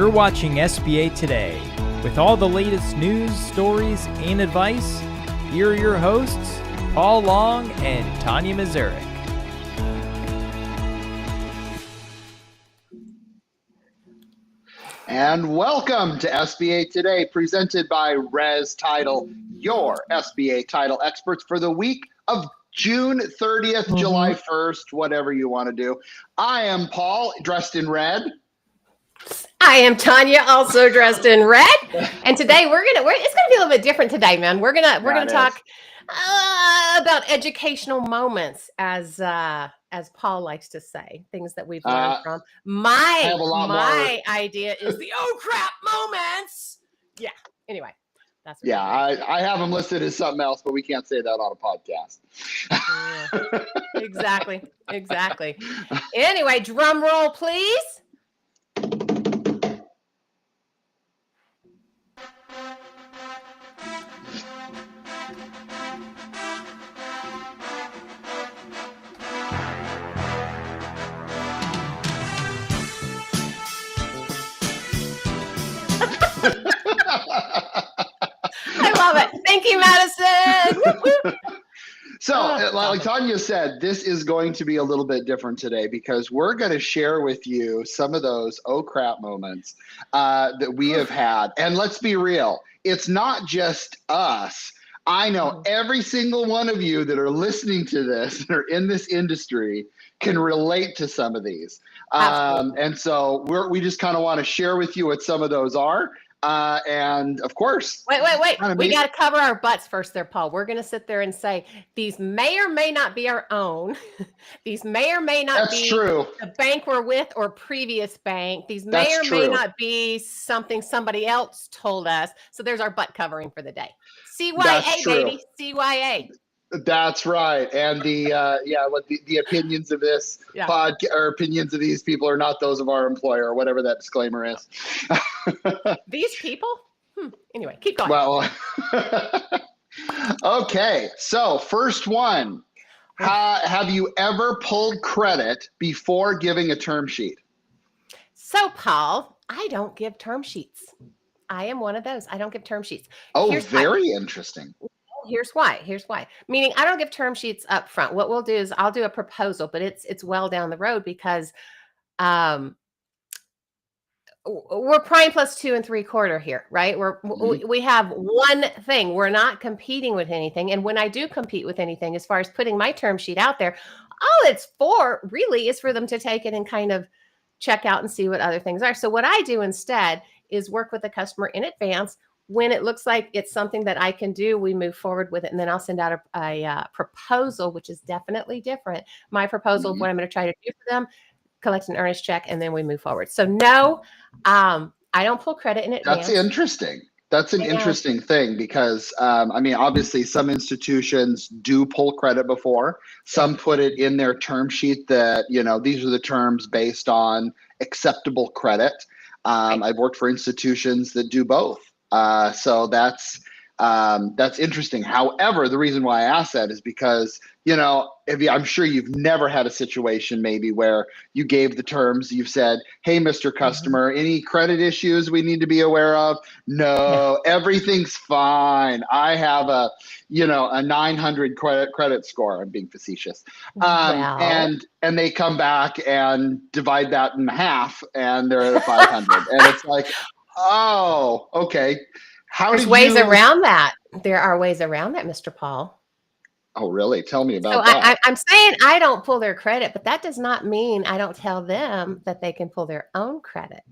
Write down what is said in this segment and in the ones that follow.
You're watching SBA Today. With all the latest news, stories, and advice, here are your hosts, Paul Long and Tonya Mazurek. And welcome to SBA Today, presented by Res Title, your SBA title experts for the week of June 30th, July 1st, whatever you want to do. I am Paul, dressed in red. I am Tonya, also dressed in red. And today it's gonna be a little bit different today, man. We're gonna talk about educational moments, as Paul likes to say, things that we've learned from. My idea is the oh crap moments. Yeah. Anyway, that's what I have them listed as something else, but we can't say that on a podcast. Yeah. Exactly. Anyway, drum roll, please. I love it. Thank you, Madison. So, like Tonya said, this is going to be a little bit different today because we're going to share with you some of those oh crap moments that we have had. And let's be real, it's not just us. I know every single one of you that are listening to this and are in this industry can relate to some of these. And so we just kind of want to share with you what some of those are. And of course, wait. We got to cover our butts first there, Paul. We're going to sit there and say, these may or may not be our own. These may or may not be the bank we're with or previous bank. These may or may not be something somebody else told us. So there's our butt covering for the day. CYA, baby. CYA. That's right. And the opinions of this podcast or opinions of these people are not those of our employer or whatever that disclaimer is. These people? Anyway, keep going. Well, okay. So first one, have you ever pulled credit before giving a term sheet? So Paul, I don't give term sheets. I am one of those. I don't give term sheets. Oh, very interesting. Here's why. Meaning I don't give term sheets up front. What we'll do is I'll do a proposal, but it's well down the road because we're prime plus 2 3/4 here, right? We have one thing. We're not competing with anything. And when I do compete with anything, as far as putting my term sheet out there, all it's for really is for them to take it and kind of check out and see what other things are. So what I do instead is work with the customer in advance. When it looks like it's something that I can do, we move forward with it. And then I'll send out a proposal, which is definitely different. My proposal of what I'm going to try to do for them, collect an earnest check, and then we move forward. So no, I don't pull credit in advance. That's interesting. That's an interesting thing because, obviously some institutions do pull credit before. Some put it in their term sheet that, these are the terms based on acceptable credit. I've worked for institutions that do both. So that's interesting. However, the reason why I asked that is because, I'm sure you've never had a situation maybe where you gave the terms, you've said, hey, Mr. Customer, any credit issues we need to be aware of? No, everything's fine. I have a 900 credit score. I'm being facetious. And they come back and divide that in half and they're at a 500. And it's like, oh, okay. There's ways around that. There are ways around that, Mr. Paul. Oh, really? Tell me about that. I'm saying I don't pull their credit, but that does not mean I don't tell them that they can pull their own credit.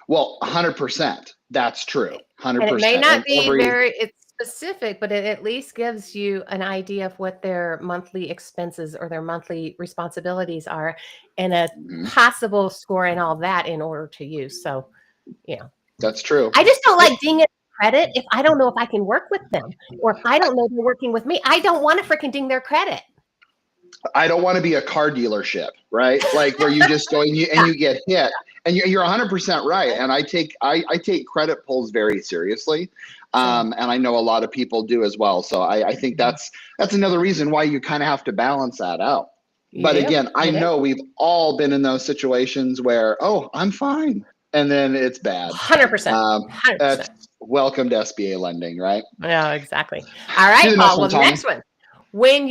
Well, 100%. That's true. 100%. And it may not be very specific, but it at least gives you an idea of what their monthly expenses or their monthly responsibilities are and a possible score and all that in order to use. So, that's true. I just don't like dinging credit if I don't know if I can work with them or if I don't know they're working with me. I don't want to freaking ding their credit. I don't want to be a car dealership, right? Like where you just go and you get hit. And you're 100% right. And I take credit pulls very seriously. And I know a lot of people do as well. So I think that's another reason why you kind of have to balance that out. But again, I know we've all been in those situations where, oh, I'm fine. and then it's bad. 100%. 100%. That's welcome to SBA lending, right? Yeah, exactly. All Do right, the next Paul. one, Well, the Tonya. next one. When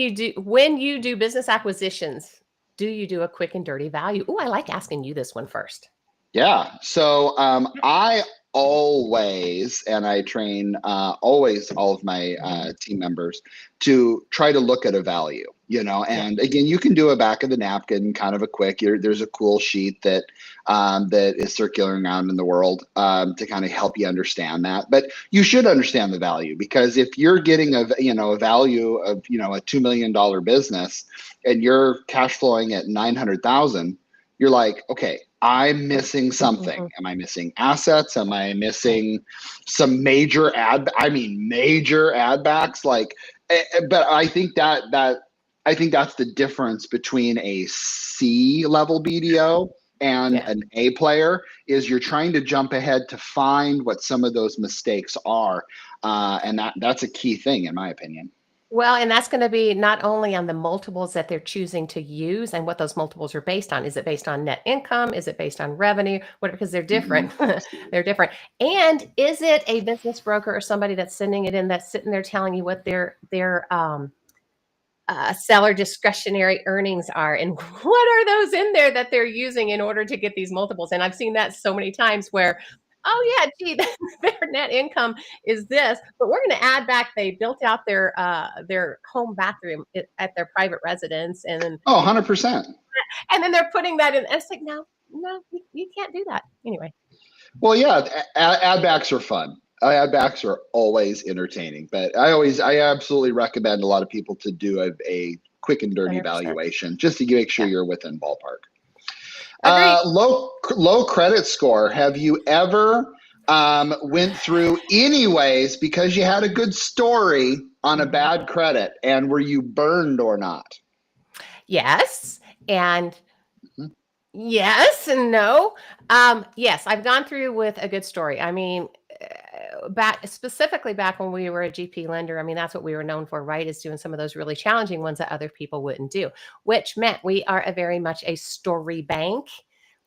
you do business acquisitions, do you do a quick and dirty value? Oh, I like asking you this one first. Yeah. So I always, and I train always all of my team members to try to look at a value, and again, you can do a back of the napkin, kind of a quick, there's a cool sheet that that is circulating around in the world to kind of help you understand that. But you should understand the value, because if you're getting a value of, a $2 million business and you're cash flowing at 900,000, you're like, okay, I'm missing something. Mm-hmm. Am I missing assets? Am I missing some major major add backs? Like, but I think that's the difference between a C level BDO and an A player, is you're trying to jump ahead to find what some of those mistakes are. And that's a key thing, in my opinion. Well, and that's going to be not only on the multiples that they're choosing to use and what those multiples are based on. Is it based on net income? Is it based on revenue? Because they're different. Mm-hmm. They're different. And is it a business broker or somebody that's sending it in, that's sitting there telling you what their seller discretionary earnings are, and what are those in there that they're using in order to get these multiples? And I've seen that so many times where, oh yeah, gee, their net income is this, but we're going to add back, they built out their home bathroom at their private residence, and then 100%. And then they're putting that in. And it's like, no, you can't do that anyway. Well, yeah, add backs are fun. Add backs are always entertaining, but I absolutely recommend a lot of people to do a quick and dirty 100%. valuation, just to make sure you're within ballpark. Agreed. Low credit score. Have you ever went through anyways because you had a good story on a bad credit, and were you burned or not? Yes. And yes and no. Yes, I've gone through with a good story. I mean, specifically back when we were a GP lender, I mean, that's what we were known for, right? Is doing some of those really challenging ones that other people wouldn't do, which meant we are very much a story bank.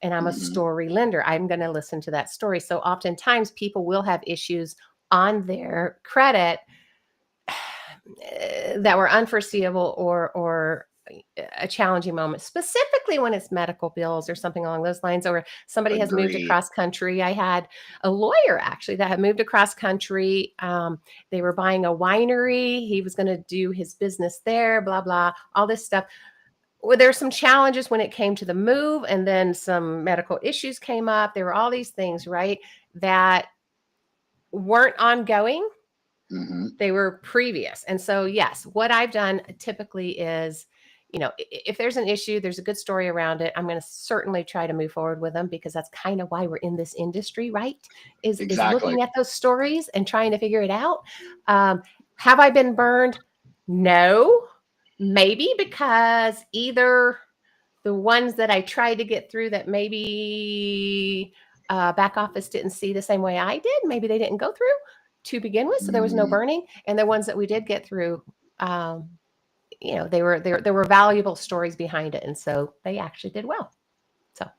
And I'm a story lender. I'm going to listen to that story. So oftentimes people will have issues on their credit that were unforeseeable or a challenging moment, specifically when it's medical bills or something along those lines, or somebody has moved across country. I had a lawyer actually that had moved across country. They were buying a winery. He was going to do his business there, blah, blah, all this stuff. Well, there's some challenges when it came to the move, and then some medical issues came up. There were all these things, right, that weren't ongoing. They were previous. And so, yes, what I've done typically is, if there's an issue, there's a good story around it, I'm going to certainly try to move forward with them, because that's kind of why we're in this industry, right? Is looking at those stories and trying to figure it out. Have I been burned? No. Maybe because either the ones that I tried to get through that maybe back office didn't see the same way I did, maybe they didn't go through to begin with, so there was no burning. And the ones that we did get through, there were valuable stories behind it, and so they actually did well. So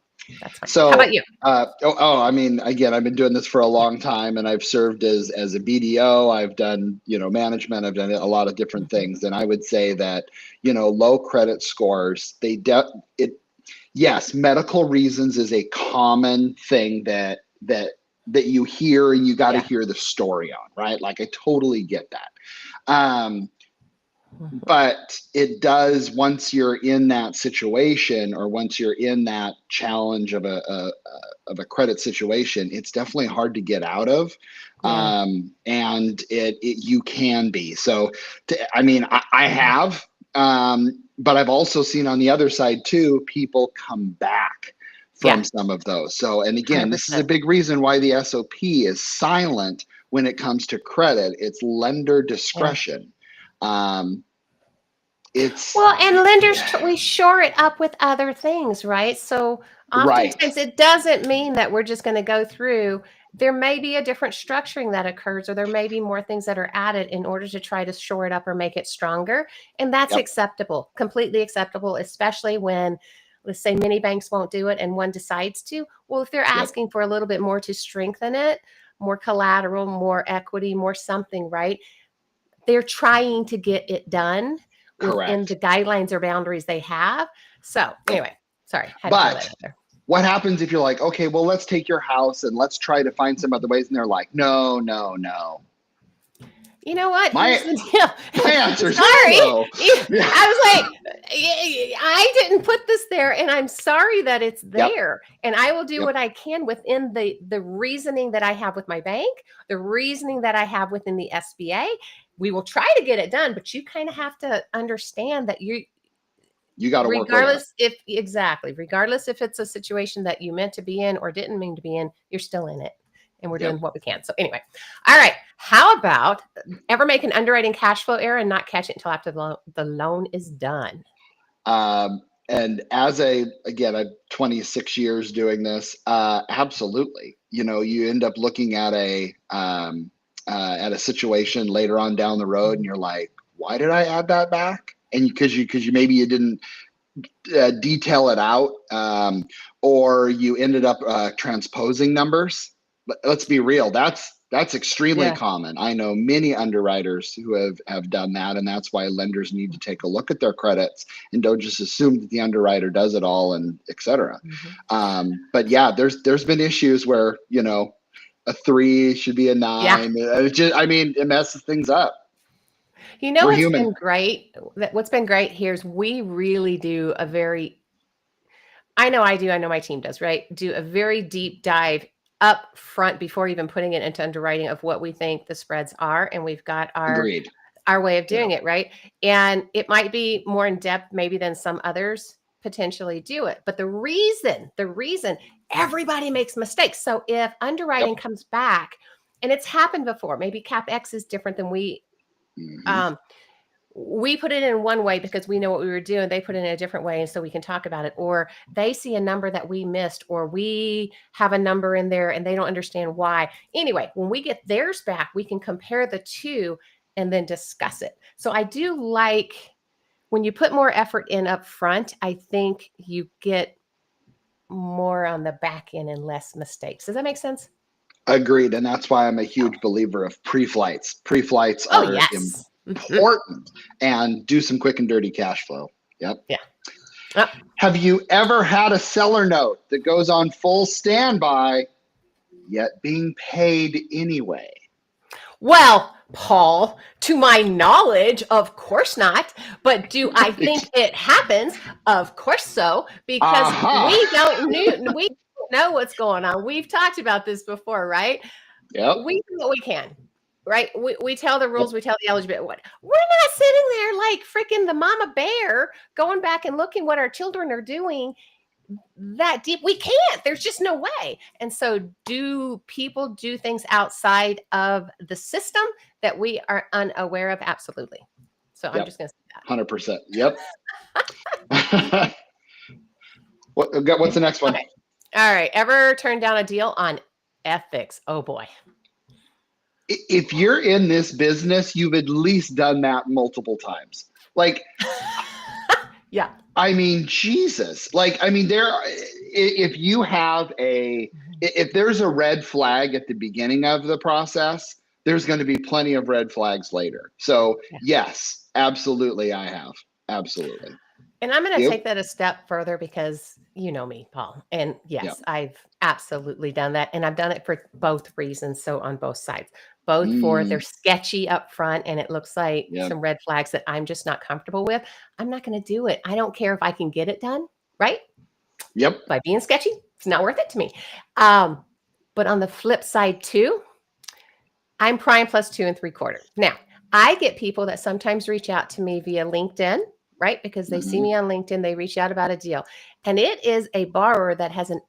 that's fine. So how about you? I mean, again, I've been doing this for a long time, and I've served as a BDO. I've done management. I've done a lot of different things, and I would say that low credit scores, yes, medical reasons is a common thing that you hear, and you got to hear the story on, right? Like, I totally get that. But it does, once you're in that situation, or once you're in that challenge of a credit situation, it's definitely hard to get out of. And you can be. So, I have, but I've also seen on the other side too, people come back from some of those. So, and again, 100%. This is a big reason why the SOP is silent when it comes to credit. It's lender discretion. And lenders, we shore it up with other things, right? So oftentimes it doesn't mean that we're just going to go through. There may be a different structuring that occurs, or there may be more things that are added in order to try to shore it up or make it stronger. And that's acceptable, completely acceptable, especially when let's say many banks won't do it and one decides to. Well, if they're asking for a little bit more to strengthen it, more collateral, more equity, more something, right? They're trying to get it done within the guidelines or boundaries they have. So anyway, sorry, had to throw that out there. What happens if you're like, okay, well, let's take your house and let's try to find some other ways? And they're like, no. You know what? My answer is sorry. no. I was like, I didn't put this there, and I'm sorry that it's there. And I will do what I can within the reasoning that I have with my bank, the reasoning that I have within the SBA. We will try to get it done, but you kind of have to understand that you got to work regardless if it's a situation that you meant to be in or didn't mean to be in, you're still in it. And we're doing what we can. So anyway, all right. How about ever make an underwriting cash flow error and not catch it until after the loan is done? And as I'm 26 years doing this, absolutely. You end up looking at a situation later on down the road, and you're like, why did I add that back? And because you maybe you didn't detail it out, or you ended up transposing numbers. But let's be real, that's extremely common. I know many underwriters who have done that, and that's why lenders need to take a look at their credits and don't just assume that the underwriter does it all and et cetera. But yeah, there's been issues where a 3 should be a 9. It messes things up. What's been great? What's been great here is we really do a very, I know my team does, right? Do a very deep dive up front before even putting it into underwriting of what we think the spreads are. And we've got our way of doing it, right? And it might be more in depth maybe than some others potentially do it. But the reason everybody makes mistakes. So if underwriting comes back, and it's happened before, maybe CapEx is different than we put it in one way because we know what we were doing. They put it in a different way. And so we can talk about it, or they see a number that we missed, or we have a number in there and they don't understand why. Anyway, when we get theirs back, we can compare the two and then discuss it. So I do like when you put more effort in up front, I think you get more on the back end and less mistakes. Does that make sense? Agreed. And that's why I'm a huge believer of pre-flights. Pre-flights are important, and do some quick and dirty cash flow. Have you ever had a seller note that goes on full standby yet being paid anyway? Well, Paul, to my knowledge, of course not. But do I think it happens? Of course so, because we don't know what's going on. We've talked about this before, right? We do what we can. Right. We tell the rules, we tell the eligibility. We're not sitting there like freaking the mama bear going back and looking what our children are doing that deep. We can't. There's just no way. And so do people do things outside of the system that we are unaware of? Absolutely. So I'm just going to say that. 100%. Yep. What's the next one? Okay. All right. Ever turned down a deal on ethics? Oh boy. If you're in this business, you've at least done that multiple times. Like, Jesus. If there's a red flag at the beginning of the process, there's going to be plenty of red flags later. So yes, absolutely. I have. Absolutely. And I'm going to take that a step further because you know me, Paul. And yes, I've absolutely done that. And I've done it for both reasons. So on both sides, both for they're sketchy up front and it looks like some red flags that I'm just not comfortable with. I'm not going to do it. I don't care if I can get it done, right? By being sketchy, it's not worth it to me. But on the flip side too, I'm prime plus 2 3/4. Now, I get people that sometimes reach out to me via LinkedIn, right? Because they see me on LinkedIn, they reach out about a deal. And it is a borrower that has an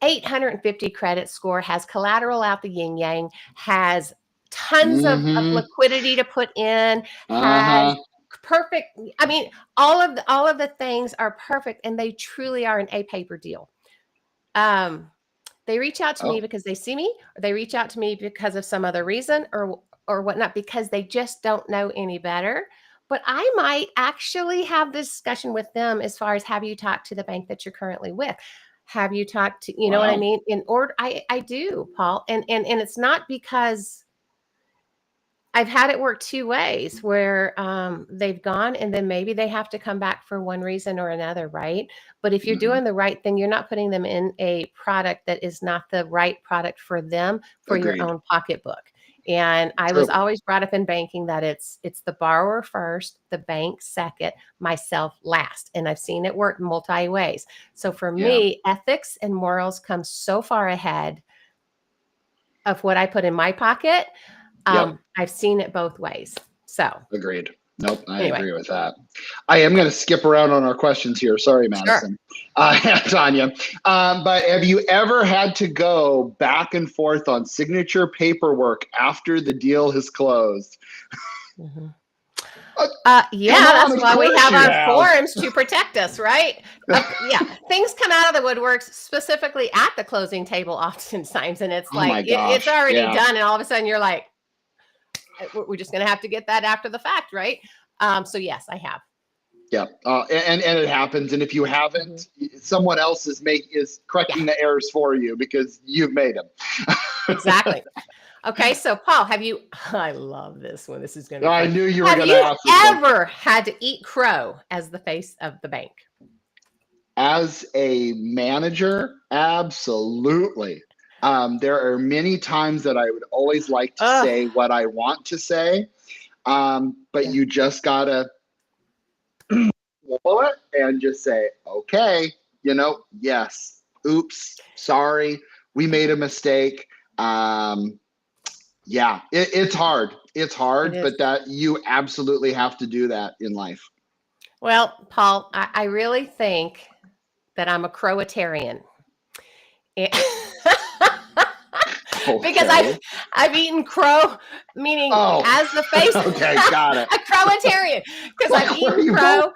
850 credit score, has collateral out the yin yang, has tons of liquidity to put in, has perfect. I mean, all of the things are perfect, and they truly are an A paper deal. They reach out to me because they see me, or they reach out to me because of some other reason or whatnot, because they just don't know any better. But I might actually have this discussion with them as far as, have you talked to the bank that you're currently with? Have you talked to, you know what I Wow. mean? In order, I do, Paul. And it's not because I've had it work two ways where they've gone and then maybe they have to come back for one reason or another, right? But if you're Mhm. doing the right thing, you're not putting them in a product that is not the right product for them, for your Agreed. own pocketbook. And I True. was always brought up in banking that it's the borrower first, the bank second, myself last. And I've seen it work multi ways. So for Yeah. me, ethics and morals come so far ahead of what I put in my pocket. Yep. I've seen it both ways. So Agreed. Nope, I anyway, agree with that. I am going to skip around on our questions here. Sorry, Madison. Tonya. But have you ever had to go back and forth on signature paperwork after the deal has closed? Mhm. Come Yeah, that's on, of why we course have you our have. forms to protect us, right? Yeah, things come out of the woodworks specifically at the closing table oftentimes, and it's Oh my like it's gosh. already Yeah. done, and all of a sudden you're like, we're just going to have to get that after the fact, right? So yes, I have. Yeah. And it happens. And if you haven't, someone else is correcting the errors for you because you've made them. Exactly. Okay, so Paul, I love this one. This is going to be I fun. knew you were Have going to you ask this one. ever had to eat crow as the face of the bank? As a manager, absolutely. There are many times that I would always like to Ugh. say what I want to say, but Yeah. you just gotta swallow it and just say, okay, yes, oops, sorry, we made a mistake. Yeah, it's hard. It's It hard, is. but that you absolutely have to do that in life. Well, Paul, I really think that I'm a Croatarian. And- because Okay. I've eaten crow, meaning Oh, as the face. okay, got it. A Croatarian, because I've Like, where are eaten you crow going?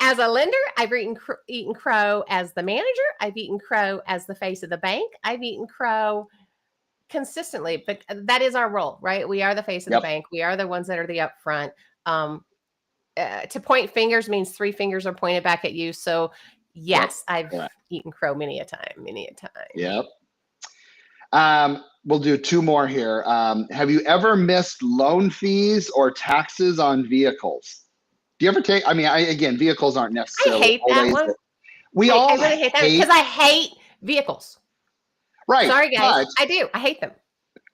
as a lender. I've eaten crow as the manager. I've eaten crow as the face of the bank. I've eaten crow consistently, but that is our role, right? We are the face of the Yep. bank. We are the ones that are the upfront. To point fingers means three fingers are pointed back at you. So yes, I've eaten crow many a time. Yep. We'll do two more here. Have you ever missed loan fees or taxes on vehicles? Do you ever take? I mean, again, vehicles aren't I necessarily hate that always. one. We I all really hate that because I hate vehicles. right. Sorry, guys. But I do. I hate them.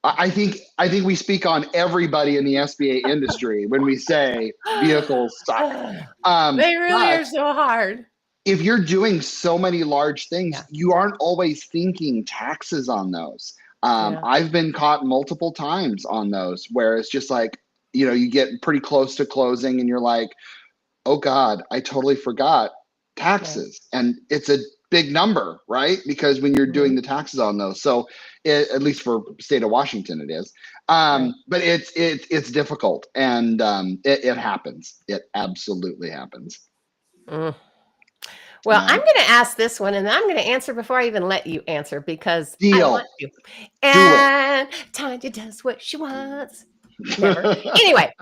I think we speak on everybody in the SBA industry when we say vehicles suck. They really but are so hard. if you're doing so many large things, Yeah. you aren't always thinking taxes on those. Yeah. I've been caught multiple times on those where it's just like, you get pretty close to closing and you're like, oh God, I totally forgot taxes. And it's a big number, right? Because when you're doing the taxes on those, so at least for state of Washington, it is. But it's difficult, and it happens. It absolutely happens. Mm. Well, I'm going to ask this one, and I'm going to answer before I even let you answer because I want to. And Tonya does what she wants. Never. Anyway,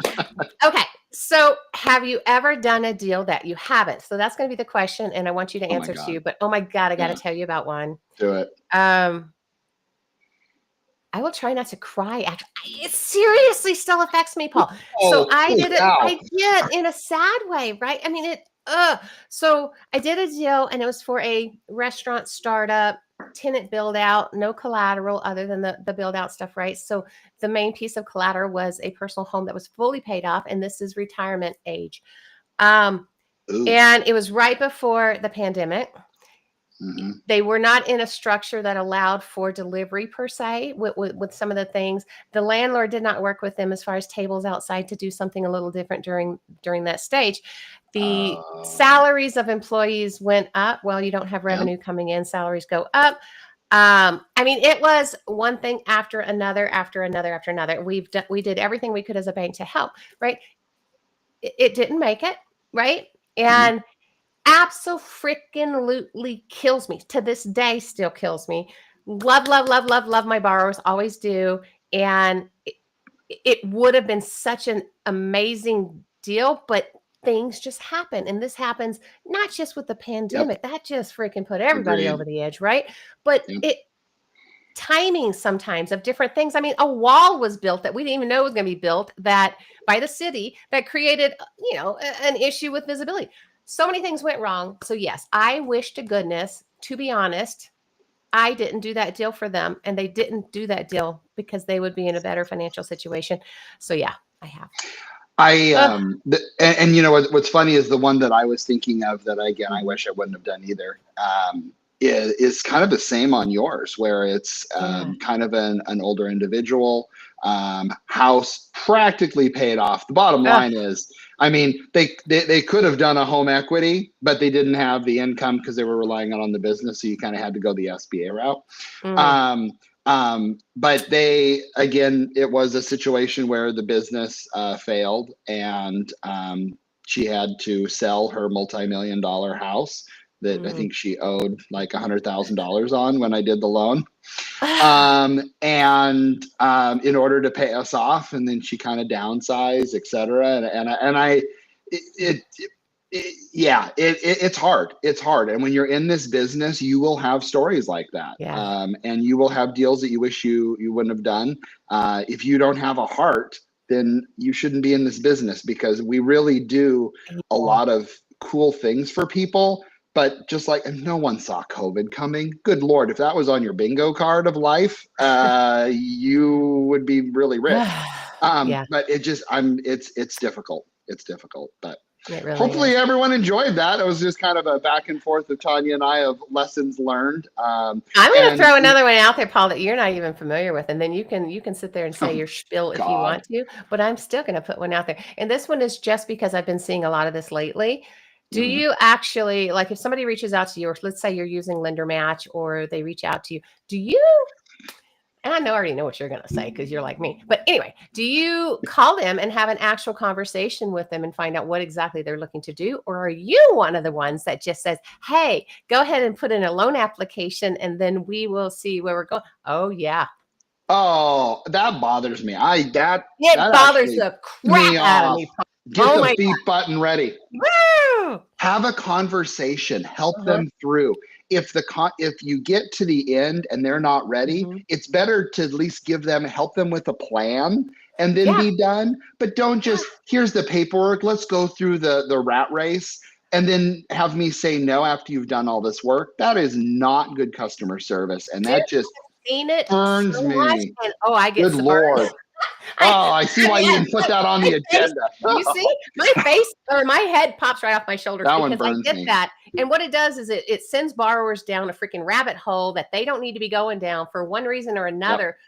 okay. So, have you ever done a deal that you haven't? So that's going to be the question, and I want you to answer too. But oh my God, I got to tell you about one. Do it. I will try not to cry. It seriously still affects me, Paul. So I did it. I did in a sad way, right? I mean, so I did a deal, and it was for a restaurant startup, tenant build out, no collateral other than the build out stuff, right? So the main piece of collateral was a personal home that was fully paid off, and this is retirement age. And it was right before the pandemic. Mm-hmm. They were not in a structure that allowed for delivery per se with some of the things. The landlord did not work with them as far as tables outside to do something a little different during that stage. The salaries of employees went up. Well, you don't have revenue coming in, salaries go up. I mean, it was one thing after another. We did everything we could as a bank to help, right? It didn't make it, right? And absolutely kills me to this day, still kills me. Love my borrowers, always do. And it would have been such an amazing deal, but things just happen. And this happens not just with the pandemic, that just freaking put everybody Agreed. over the edge, right? But Yep. timing sometimes of different things. I mean, a wall was built that we didn't even know was going to be built that by the city that created, an issue with visibility. So many things went wrong. So yes, I wish to goodness, to be honest, I didn't do that deal for them, and they didn't do that deal because they would be in a better financial situation. So yeah, I have. And you know what's funny is the one that I was thinking of that again I wish I wouldn't have done either. Is kind of the same on yours, where it's kind of an older individual, house practically paid off. The bottom line is, I mean, they could have done a home equity, but they didn't have the income because they were relying on the business. So you kind of had to go the SBA route. But it was a situation where the business failed, and she had to sell her multi-million-dollar house that I think she owed like $100,000 on when I did the loan. In order to pay us off, and then she kind of downsized, et cetera. It's hard. It's hard. And when you're in this business, you will have stories like that. And you will have deals that you wish you wouldn't have done. If you don't have a heart, then you shouldn't be in this business, because we really do a lot of cool things for people. But just like, and no one saw COVID coming. Good Lord, if that was on your bingo card of life, you would be really rich. But it's difficult. It's difficult, but really hopefully everyone enjoyed that. It was just kind of a back and forth of Tonya and I of lessons learned. I'm going to throw another one out there, Paul, that you're not even familiar with, and then you can sit there and say your spiel if you want to. But I'm still going to put one out there, and this one is just because I've been seeing a lot of this lately. Do you actually, like, if somebody reaches out to you, or let's say you're using Lender Match, or they reach out to you, do you? And I already know what you're going to say because you're like me. But anyway, do you call them and have an actual conversation with them and find out what exactly they're looking to do? Or are you one of the ones that just says, hey, go ahead and put in a loan application and then we will see where we're going? Oh, yeah. Oh, that bothers me. That bothers the crap out of me. Get the beep button ready. Woo! Have a conversation. Help them through. If you get to the end and they're not ready, it's better to at least help them with a plan and then be done. But don't just, here's the paperwork, let's go through the rat race, and then have me say no after you've done all this work. That is not good customer service. And that just burns me. And, I get good Lord. I see why you didn't put that on the agenda. You see, my face or my head pops right off my shoulders because I get me. that. And what it does is it sends borrowers down a freaking rabbit hole that they don't need to be going down for one reason or another,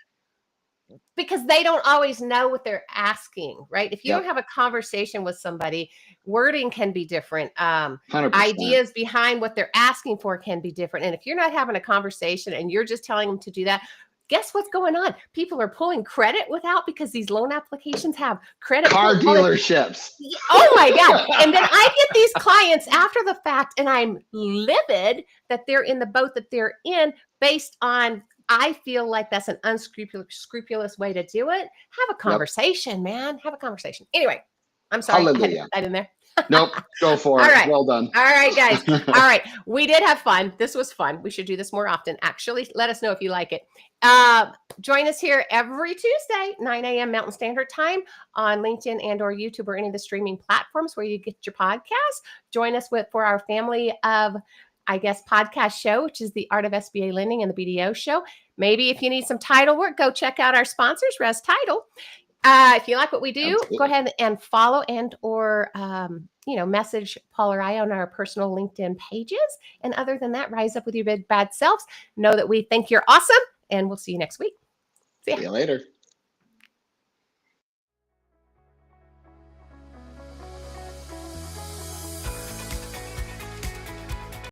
because they don't always know what they're asking, right? If you don't have a conversation with somebody, wording can be different. 100%. Ideas behind what they're asking for can be different. And if you're not having a conversation and you're just telling them to do that, guess what's going on? People are pulling credit without, because these loan applications have credit. Car dealerships. Oh my God. And then I get these clients after the fact, and I'm livid that they're in the boat that they're in based on, I feel like that's an unscrupulous way to do it. Have a conversation, man. Have a conversation. Anyway, I'm sorry. I had to put that in there. Nope. Go for it. All right. Well done. All right, guys. All right. We did have fun. This was fun. We should do this more often. Actually, let us know if you like it. Join us here every Tuesday, 9 a.m. Mountain Standard Time on LinkedIn and or YouTube or any of the streaming platforms where you get your podcasts. Join us for our family of, podcast show, which is the Art of SBA Lending and the BDO show. Maybe if you need some title work, go check out our sponsors, Res Title. If you like what we do, go ahead and follow and or message Paul or I on our personal LinkedIn pages. And other than that, rise up with your big bad selves. Know that we think you're awesome, and we'll see you next week. See you later.